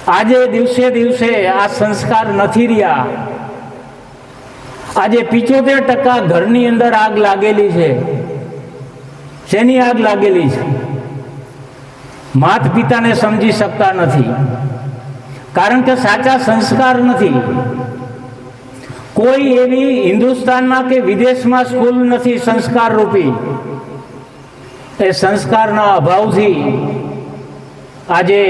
આજે દિવસે દિવસે આ સંસ્કાર નથી રહ્યા. આજે 75% ઘરની અંદર આગ લાગેલી છે. શેની આગ લાગેલી છે? માતા પિતાને સમજી શકતા નથી, કારણ કે સાચા સંસ્કાર નથી. કોઈ એવી હિન્દુસ્તાનમાં કે વિદેશમાં સ્કૂલ નથી સંસ્કાર રૂપી. એ સંસ્કારના અભાવથી આજે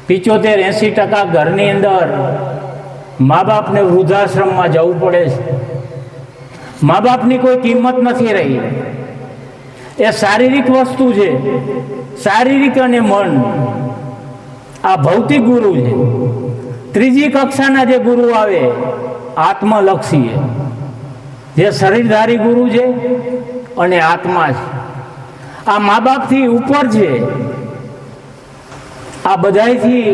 75-80% ઘરની અંદર મા બાપને વૃદ્ધાશ્રમમાં જવું પડે છે. મા બાપની કોઈ કિંમત નથી રહી. એ શારીરિક વસ્તુ છે, શારીરિક અને મન. આ ભૌતિક ગુરુ છે. ત્રીજી કક્ષાના જે ગુરુ આવે આત્મલક્ષી, જે શરીરધારી ગુરુ છે અને આત્મા છે. આ મા બાપથી ઉપર છે. આ બધાયથી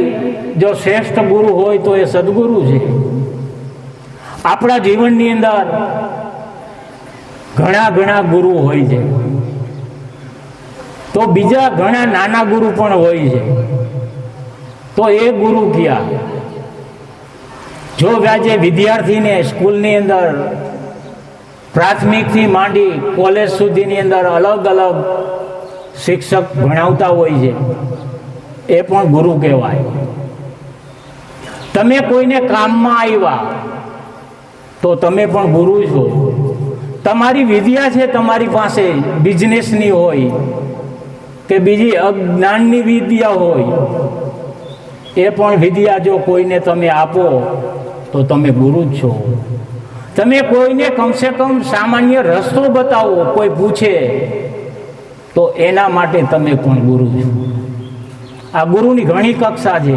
જો શ્રેષ્ઠ ગુરુ હોય તો એ સદગુરુ છે. આપણા જીવનની અંદર ઘણા ઘણા ગુરુ હોય છે, તો બીજા ઘણા નાના ગુરુ પણ હોય છે. તો એ ગુરુ ક્યાં? જો આજે વિદ્યાર્થીને સ્કૂલની અંદર પ્રાથમિકથી માંડી કોલેજ સુધીની અંદર અલગ અલગ શિક્ષક ભણાવતા હોય છે, એ પણ ગુરુ કહેવાય. તમે કોઈને કામમાં આવ્યા તો તમે પણ ગુરુ છો. તમારી વિદ્યા છે તમારી પાસે, બિઝનેસની હોય કે બીજી અજ્ઞાનની વિદ્યા હોય, એ પણ વિદ્યા જો કોઈને તમે આપો તો તમે ગુરુ જ છો. તમે કોઈને કમસે કમ સામાન્ય રસ્તો બતાવો, કોઈ પૂછે તો એના માટે તમે પણ ગુરુ છો. આ ગુરુની ઘણી કક્ષા છે.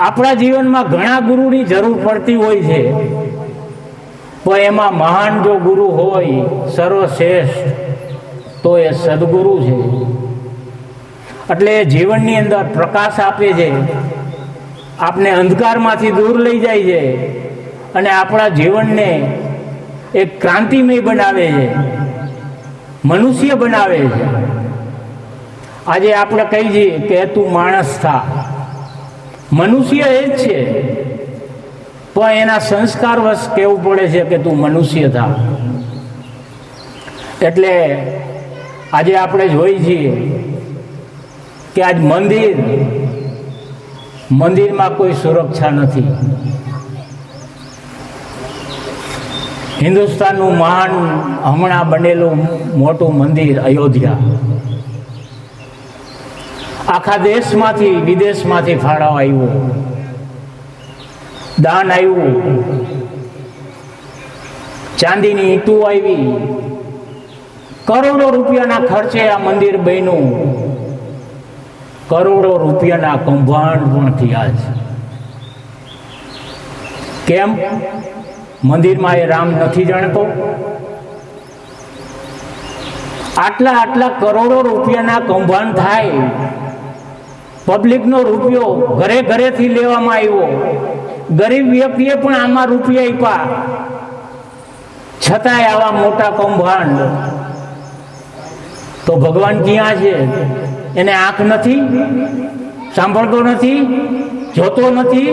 આપણા જીવનમાં ઘણા ગુરુની જરૂર પડતી હોય છે, પણ એમાં મહાન જો ગુરુ હોય સર્વશ્રેષ્ઠ તો એ સદગુરુ છે. એટલે જીવનની અંદર પ્રકાશ આપે છે, આપને અંધકારમાંથી દૂર લઈ જાય છે અને આપણા જીવનને એક ક્રાંતિમય બનાવે છે, મનુષ્ય બનાવે છે. આજે આપણે કહી છીએ કે તું માણસ થા. મનુષ્ય એ જ છે, પણ એના સંસ્કાર વશ કહેવું પડે છે કે તું મનુષ્ય થા. એટલે આજે આપણે જોઈ છીએ કે આજ મંદિરમાં કોઈ સુરક્ષા નથી. હિન્દુસ્તાનનું મહાન હમણાં બનેલું મોટું મંદિર અયોધ્યા, આખા દેશમાંથી વિદેશમાંથી ફાળો આવ્યો, દાન આવ્યું, ચાંદીની ઈંટો આવી, કરોડો રૂપિયાના ખર્ચે આ મંદિર બન્યું. કરોડો રૂપિયાના કૌભાંડ પણ થયા છે. કેમ? મંદિરમાં એ રામ નથી જાણતો? આટલા કરોડો રૂપિયાના કૌભાંડ થાય, પબ્લિકનો રૂપિયો ઘરે ઘરેથી લેવામાં આવ્યો, ગરીબ વ્યક્તિએ પણ આમાં રૂપિયા આપ્યા, છતાંય આવા મોટા કૌભાંડ. તો ભગવાન ક્યાં છે? એને આંખ નથી? સાંભળતો નથી? જોતો નથી?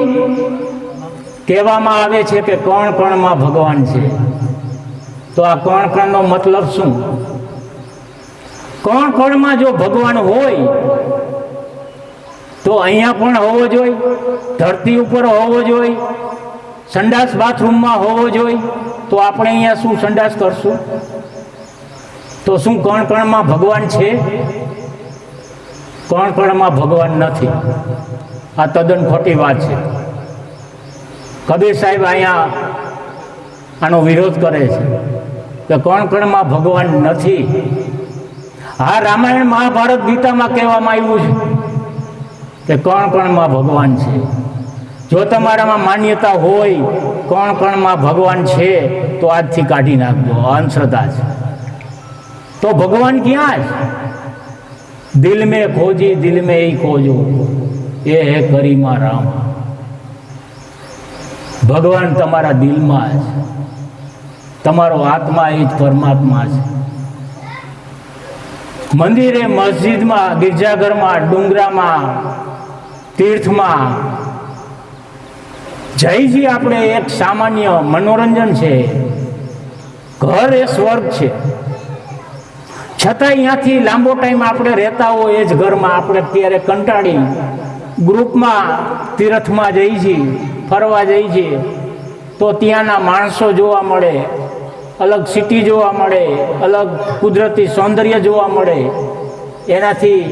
કહેવામાં આવે છે કે કણ કણમાં ભગવાન છે. તો આ કણ કણનો મતલબ શું? કણ કણમાં જો ભગવાન હોય તો અહીંયા પણ હોવો જોઈએ, ધરતી ઉપર હોવો જોઈએ, સંડાસ બાથરૂમમાં હોવો જોઈએ. તો આપણે અહીંયા શું સંડાસ કરશું? તો શું કણ કણમાં ભગવાન છે? કણ કણમાં ભગવાન નથી. આ તદ્દન ખોટી વાત છે. કબીર સાહેબ અહીંયા આનો વિરોધ કરે છે કે કણ કણમાં ભગવાન નથી. હા, રામાયણ મહાભારત ગીતામાં કહેવામાં આવ્યું છે કે કણ કણમાં ભગવાન છે. જો તમારામાં માન્યતા હોય કણ કણમાં ભગવાન છે તો આજથી કાઢી નાખજો. અંધશ્રદ્ધા છે. તો ભગવાન ક્યાં છે? દિલ મેં ખોજી દિલ મેં ही खोजो, ये है करीमा राम. ભગવાન તમારા દિલમાં છે, તમારો આત્મા એ જ પરમાત્મા છે. મંદિરે, મસ્જિદમાં, ગિરજાઘરમાં, ડુંગરામાં તીર્થમાં જઈજી આપણે એક સામાન્ય મનોરંજન છે, ઘર એ સ્વર્ગ છે, છતાં અહીંયાથી લાંબો ટાઈમ આપણે રહેતા હોય એ જ ઘરમાં આપણે ત્યારે કંટાળી ગ્રુપમાં તીર્થમાં જઈએ છીએ, ફરવા જઈએ છીએ, તો ત્યાંના માણસો જોવા મળે, અલગ સિટી જોવા મળે, અલગ કુદરતી સૌંદર્ય જોવા મળે, એનાથી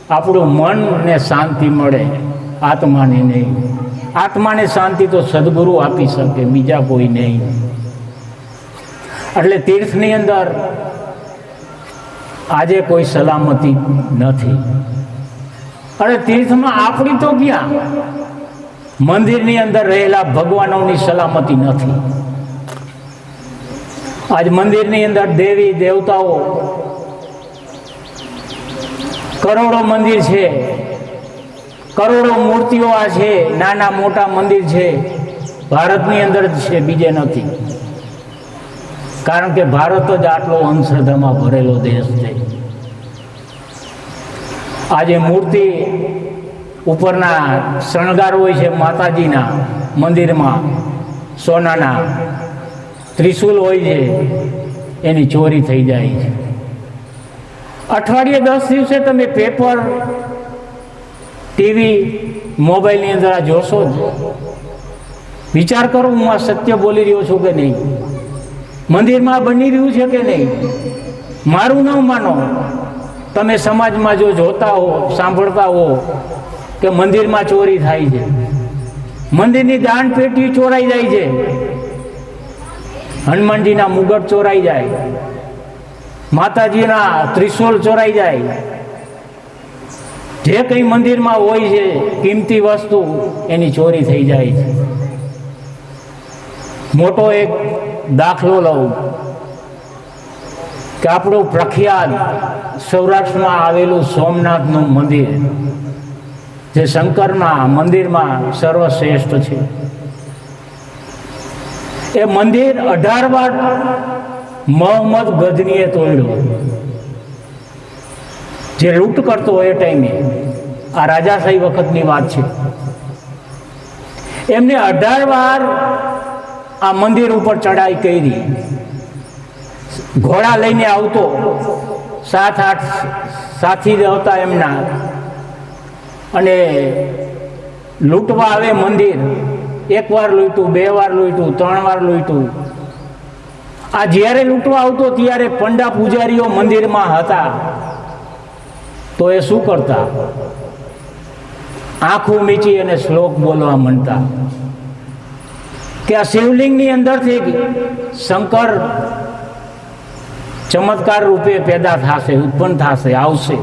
આપણું મનને શાંતિ મળે, આત્માને નહીં. આત્માને શાંતિ તો સદગુરુ આપી શકે, બીજા કોઈ નહીં. એટલે તીર્થની અંદર આજે કોઈ સલામતી નથી. અને તીર્થમાં આપણી તો ક્યાં, મંદિરની અંદર રહેલા ભગવાનોની સલામતી નથી. આજ મંદિરની અંદર દેવી દેવતાઓ કરોડો મંદિર છે, કરોડો મૂર્તિઓ આ છે, નાના મોટા મંદિર છે, ભારતની અંદર જ છે, બીજે નથી. કારણ કે ભારત જ આટલો અંધશ્રદ્ધામાં ભરેલો દેશ છે. આજે મૂર્તિ ઉપરના શણગાર હોય છે માતાજીના મંદિરમાં, સોનાના ત્રિશુલ હોય છે, એની ચોરી થઈ જાય છે. અઠવાડિયે 10 દિવસે તમે પેપર, ટીવી, મોબાઈલની અંદર આ જોશો જ. વિચાર કરો, હું આ સત્ય બોલી રહ્યો છું કે નહીં, મંદિરમાં બની રહ્યું છે કે નહીં. મારું ન માનો, તમે સમાજમાં જો જોતા હો, સાંભળતા હો કે મંદિરમાં ચોરી થાય છે, મંદિરની દાન પેટી ચોરાઈ જાય છે, હનુમાનજીના મુગટ ચોરાઈ જાય, માતાજીના ત્રિશૂલ ચોરાઈ જાય, જે કંઈ મંદિરમાં હોય છે કિંમતી વસ્તુ, એની ચોરી થઈ જાય છે. મોટો એક દાખલો લઉં કે આપણું પ્રખ્યાત સૌરાષ્ટ્રમાં આવેલું સોમનાથનું મંદિર, જે શંકરના મંદિરમાં સર્વશ્રેષ્ઠ છે, એ મંદિર 18 વાર મોહમ્મદ ગઝનીએ તોડ્યું. જે લૂંટ કરતો એ ટાઈમે, આ રાજાશાહી વખતની વાત છે, એમને 18 વાર આ મંદિર ઉપર ચડાઈ કરી. ઘોડા લઈને આવતો, 7-8 સાથી જ હતા એમના, અને લૂંટવા આવે મંદિર. 1 વાર લૂંટ્યું, 2 વાર લૂંટ્યું, 3 વાર લૂંટ્યું. આ જ્યારે લૂંટવા આવતો ત્યારે પંડા પૂજારીઓ મંદિરમાં હતા, તો એ શું કરતા? આંખું મીચી અને શ્લોક બોલવા માંડતા કે આ શિવલિંગની અંદરથી શંકર ચમત્કાર રૂપે પેદા થશે, ઉત્પન્ન થશે, આવશે,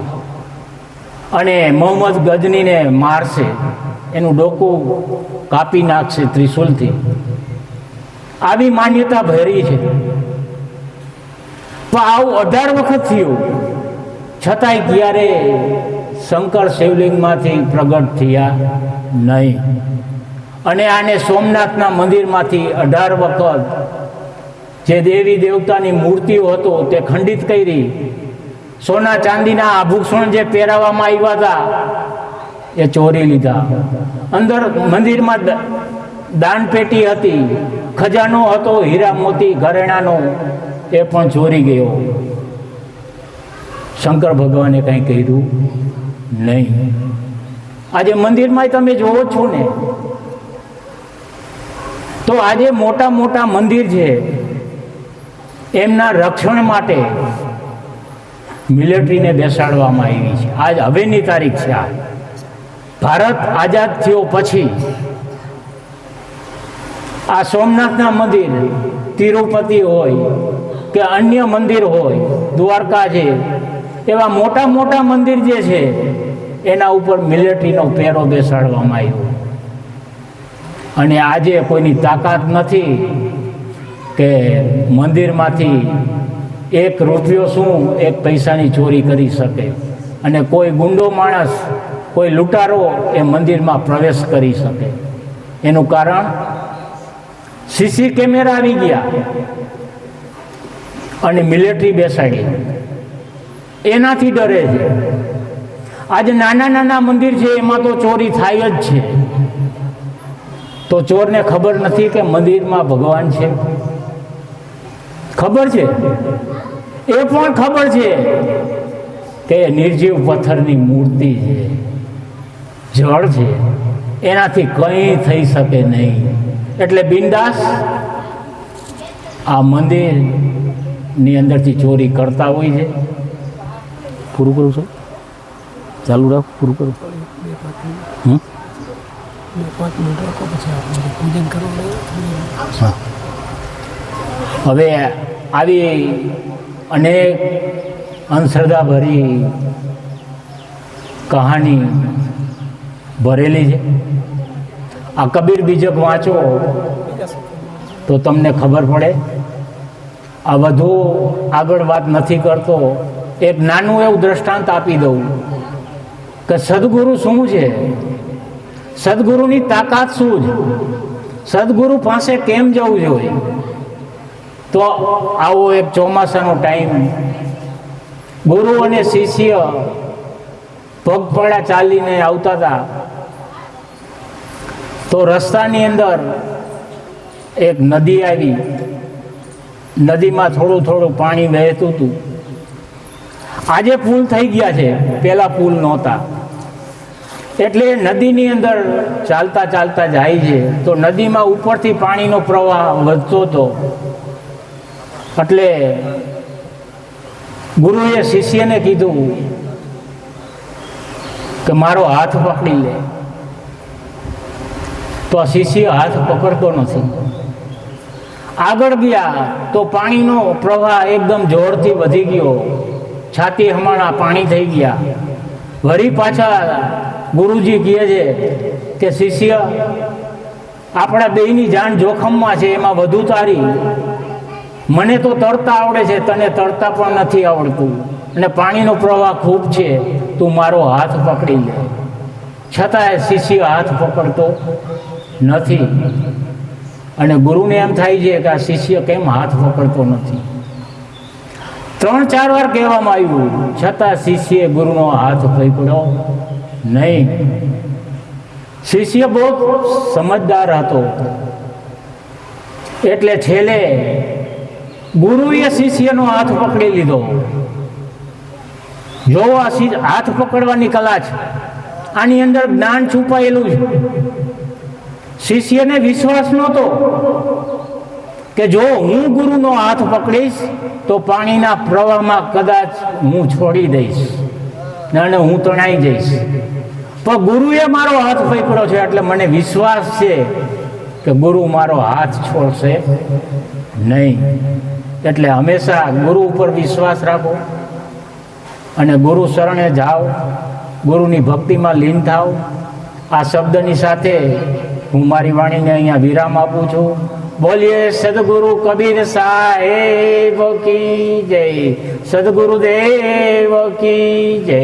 અને મોહમ્મદ ગઝનીને મારશે, એનું ડોકું કાપી નાખશે ત્રિશુલથી. આવી માન્યતા ભરી છે. પણ આવું 18 વખત થયું, છતાંય ક્યારે શંકર શિવલિંગમાંથી પ્રગટ થયા નહીં. અને આને સોમનાથના મંદિરમાંથી 18 વખત જે દેવી દેવતાની મૂર્તિઓ હતો તે ખંડિત કરી. સોના ચાંદીના આભૂષણ જે પહેરાવવામાં આવ્યા હતા એ ચોરી લીધા. અંદર મંદિરમાં દાનપેટી હતી, ખજાનો હતો હીરા મોતી ઘરેણાનો, એ પણ ચોરી ગયો. શંકર ભગવાને કંઈ કર્યું નહીં. આજે મંદિરમાં તમે જોવો છો ને, તો આજે મોટા મોટા મંદિર છે, એમના રક્ષણ માટે મિલિટરીને બેસાડવામાં આવી છે. આજ હવેની તારીખ છે. આ ભારત આઝાદ થયો પછી આ સોમનાથના મંદિર, તિરુપતિ હોય કે અન્ય મંદિર હોય, દ્વારકા છે, એવા મોટા મોટા મંદિર જે છે એના ઉપર મિલિટરીનો પહેરો બેસાડવામાં આવ્યો. અને આજે કોઈની તાકાત નથી કે મંદિરમાંથી 1 રૂપિયો શું 1 પૈસાની ચોરી કરી શકે. અને કોઈ ગુંડો માણસ, કોઈ લૂંટારો એ મંદિરમાં પ્રવેશ કરી શકે. એનું કારણ સીસી કેમેરા આવી ગયા અને મિલિટરી બેસાડી, એનાથી ડરે છે. આજે નાના નાના મંદિર છે એમાં તો ચોરી થાય જ છે. તો ચોરને ખબર નથી કે મંદિરમાં ભગવાન છે? ખબર છે. એ પણ ખબર છે કે નિર્જીવ પથ્થરની મૂર્તિ છે, જળ છે, એનાથી કંઈ થઈ શકે નહીં. એટલે બિંદાસ આ મંદિરની અંદરથી ચોરી કરતા હોય છે. પૂરું કરું છું, ચાલુ રાખ, પૂરું કરું. હવે આવી અનેક અંધશ્રદ્ધા ભરી કહાની ભરેલી છે. આ કબીર બીજક વાંચો તો તમને ખબર પડે. આ વધુ આગળ વાત નથી કરતો, એક નાનું એવું દ્રષ્ટાંત આપી દઉં કે સદગુરુ શું છે, સદગુરુની તાકાત શું છે, સદગુરુ પાસે કેમ જવું જોઈએ. તો આવો એક ચોમાસાનો ટાઈમ, ગુરુ અને શિષ્ય પગપાળા ચાલીને આવતા હતા. તો રસ્તાની અંદર એક નદી આવી. નદીમાં થોડું થોડું પાણી વહેતું હતું. આજે પુલ થઈ ગયા છે, પેલા પુલ નહોતા. એટલે નદીની અંદર ચાલતા ચાલતા જાય છે તો નદીમાં ઉપરથી પાણીનો પ્રવાહ વધતો હતો. એટલે ગુરુએ શિષ્યને કીધું કે મારો હાથ પકડી લે. તો આ શિષ્ય હાથ પકડતો નથી. આગળ ગયા તો પાણીનો પ્રવાહ એકદમ જોરથી વધી ગયો, છાતી હમણાં પાણી થઈ ગયા. વળી પાછા ગુરુજી કહે છે કે શિષ્ય, આપણા બેયની જાન જોખમમાં છે, એમાં વધુ તારી. મને તો તરતા આવડે છે, તને તરતા પણ નથી આવડતું, અને પાણીનો પ્રવાહ ખૂબ છે, તું મારો હાથ પકડી લે. છતાંય શિષ્ય હાથ પકડતો નથી. અને ગુરુને એમ થાય છે કે આ શિષ્ય કેમ હાથ પકડતો નથી. 3-4 વાર કહેવામાં આવ્યું, છતાં શિષ્યએ ગુરુનો હાથ પકડ્યો નહીં. શિષ્ય બહુ સમજદાર હતો. એટલે છેલ્લે ગુરુએ શિષ્યનો હાથ પકડી લીધો. જો આ હાથ પકડવાની કલા છે, આની અંદર જ્ઞાન છુપાયેલું છે. શિષ્યને વિશ્વાસ નહોતો કે જો હું ગુરુનો હાથ પકડીશ તો પાણીના પ્રવાહમાં કદાચ હું છોડી દઈશ અને હું તણાઈ જઈશ. પણ ગુરુએ મારો હાથ પકડ્યો છે એટલે મને વિશ્વાસ છે કે ગુરુ મારો હાથ છોડશે નહીં. એટલે હંમેશા ગુરુ ઉપર વિશ્વાસ રાખો અને ગુરુ શરણે જાઓ, ગુરુની ભક્તિમાં લીન થાવ. આ શબ્દની સાથે હું મારી વાણીને અહીંયા વિરામ આપું છું. બોલીએ સદગુરુ કબીર સાહેબ કી જય, સદગુરુદેવ કી જય.